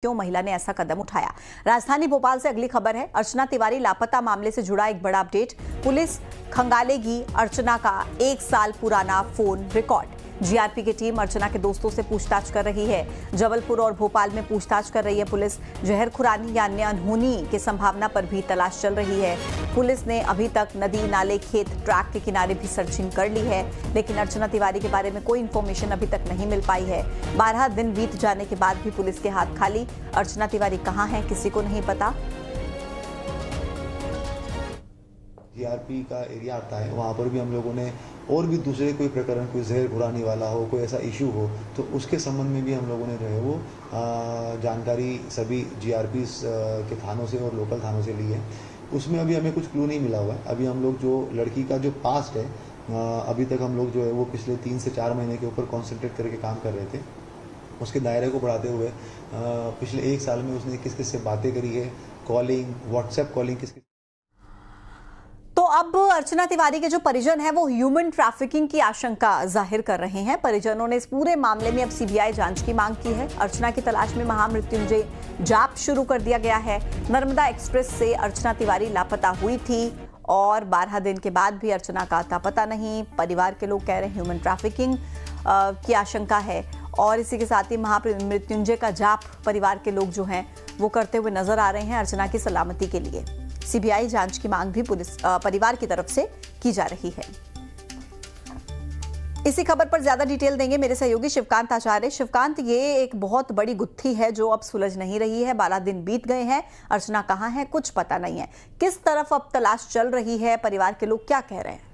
क्यों महिला ने ऐसा कदम उठाया। राजधानी भोपाल से अगली खबर है। अर्चना तिवारी लापता मामले से जुड़ा एक बड़ा अपडेट। पुलिस खंगालेगी अर्चना का 1 साल पुराना फोन रिकॉर्ड। जीआरपी की टीम अर्चना के दोस्तों से पूछताछ कर रही है। जबलपुर और भोपाल में पूछताछ कर रही है पुलिस। जहर खुरानी या अन्य अनहोनी की संभावना पर भी तलाश चल रही है। पुलिस ने अभी तक नदी, नाले, खेत, ट्रैक के किनारे भी सर्चिंग कर ली है, लेकिन अर्चना तिवारी के बारे में कोई इंफॉर्मेशन अभी तक नहीं मिल पाई है। 12 दिन बीत जाने के बाद भी पुलिस के हाथ खाली। अर्चना तिवारी कहां है, किसी को नहीं पता। जीआरपी का एरिया आता है, वहाँ पर भी हम लोगों ने और भी दूसरे कोई प्रकरण, कोई जहर घुराने वाला हो, कोई ऐसा इशू हो, तो उसके संबंध में भी हम लोगों ने जो है वो जानकारी सभी जीआरपी के थानों से और लोकल थानों से ली है। उसमें अभी हमें कुछ क्लू नहीं मिला हुआ है। अभी हम लोग जो लड़की का जो पास्ट है, अभी तक हम लोग जो है वो पिछले 3 से 4 महीने के ऊपर कॉन्सेंट्रेट करके काम कर रहे थे। उसके दायरे को बढ़ाते हुए पिछले 1 साल में उसने किस किस से बातें करी है, कॉलिंग, व्हाट्सएप कॉलिंग किस। तो अब अर्चना तिवारी के जो परिजन हैं वो ह्यूमन ट्रैफिकिंग की आशंका जाहिर कर रहे हैं। परिजनों ने इस पूरे मामले में अब सीबीआई जांच की मांग की है। अर्चना की तलाश में महामृत्युंजय जाप शुरू कर दिया गया है। नर्मदा एक्सप्रेस से अर्चना तिवारी लापता हुई थी और 12 दिन के बाद भी अर्चना का अता पता नहीं। परिवार के लोग कह रहे हैं ह्यूमन ट्रैफिकिंग की आशंका है और इसी के साथ ही महामृत्युंजय का जाप परिवार के लोग जो हैं वो करते हुए नजर आ रहे हैं अर्चना की सलामती के लिए। सीबीआई जांच की मांग भी पुलिस परिवार की तरफ से की जा रही है। इसी खबर पर ज्यादा डिटेल देंगे मेरे सहयोगी शिवकांत आचार्य। शिवकांत, ये एक बहुत बड़ी गुत्थी है जो अब सुलझ नहीं रही है। 12 दिन बीत गए हैं, अर्चना कहां है कुछ पता नहीं है। किस तरफ अब तलाश चल रही है, परिवार के लोग क्या कह रहे हैं?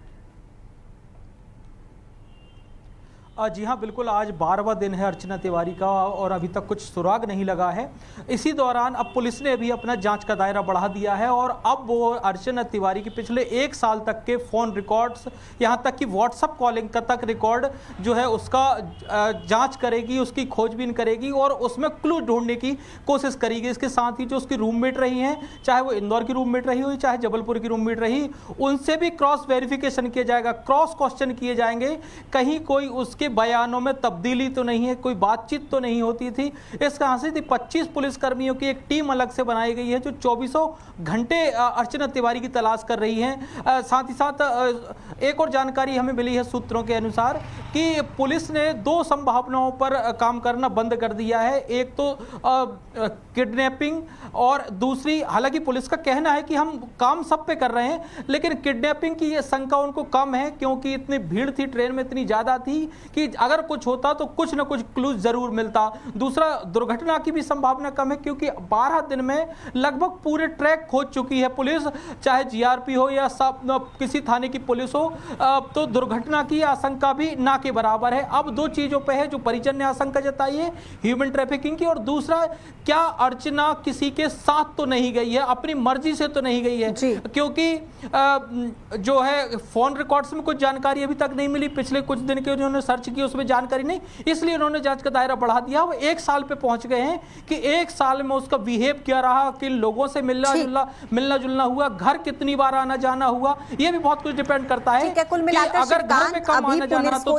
जी हाँ, बिल्कुल। आज 12वां दिन है अर्चना तिवारी का और अभी तक कुछ सुराग नहीं लगा है। इसी दौरान अब पुलिस ने भी अपना जांच का दायरा बढ़ा दिया है और अब वो अर्चना तिवारी के पिछले 1 साल तक के फ़ोन रिकॉर्ड्स, यहाँ तक कि व्हाट्सएप कॉलिंग का तक रिकॉर्ड जो है उसका जांच करेगी, उसकी खोजबीन करेगी और उसमें क्लू ढूंढने की कोशिश करेगी। इसके साथ ही जो उसकी रूममेट रही हैं, चाहे वो इंदौर की रूममेट रही हो चाहे जबलपुर की रूममेट रही, उनसे भी क्रॉस वेरिफिकेशन किया जाएगा, क्रॉस क्वेश्चन किए जाएंगे। कहीं कोई उसके बयानों में तब्दीली तो नहीं है, कोई बातचीत तो नहीं होती थी। इस कहां से 25 पुलिसकर्मियों की एक टीम अलग से बनाई गई है जो 24 घंटे अर्चना तिवारी की तलाश कर रही है। साथ ही साथ एक और जानकारी हमें मिली है सूत्रों के अनुसार कि पुलिस ने 2 संभावनाओं पर काम करना बंद कर दिया है। एक तो किडनैपिंग और दूसरी, हालांकि पुलिस का कहना है कि हम काम सब पे कर रहे हैं, लेकिन किडनैपिंग की ये शंका उनको कम है क्योंकि इतनी भीड़ थी, ट्रेन में इतनी ज्यादा थी कि अगर कुछ होता तो कुछ ना कुछ क्लू जरूर मिलता। दूसरा, दुर्घटना की भी संभावना कम है क्योंकि 12 दिन में लगभग पूरे ट्रैक खोज चुकी है पुलिस, चाहे जीआरपी हो या किसी थाने की पुलिस हो, तो दुर्घटना की आशंका भी ना के बराबर है। अब 2 चीजों पे है जो परिजन ने आशंका जताई है, ह्यूमन ट्रैफिकिंग की, और दूसरा, क्या अर्चना किसी के साथ तो नहीं गई है, अपनी मर्जी से तो नहीं गई है, क्योंकि जो है फोन रिकॉर्ड्स में कुछ जानकारी अभी तक नहीं मिली। पिछले कुछ दिन के उन्होंने सर्च की, उसमें जानकारी नहीं, इसलिए उन्होंने जांच का दायरा बढ़ा दिया। वो 1 साल पे पहुंच गए हैं कि 1 साल में उसका बिहेव क्या रहा, किन लोगों से मिलना जुलना हुआ, घर कितनी बार आना जाना हुआ, ये भी बहुत कुछ डिपेंड करता है। कुल मिलाकर अगर घर में कम आना जाना तो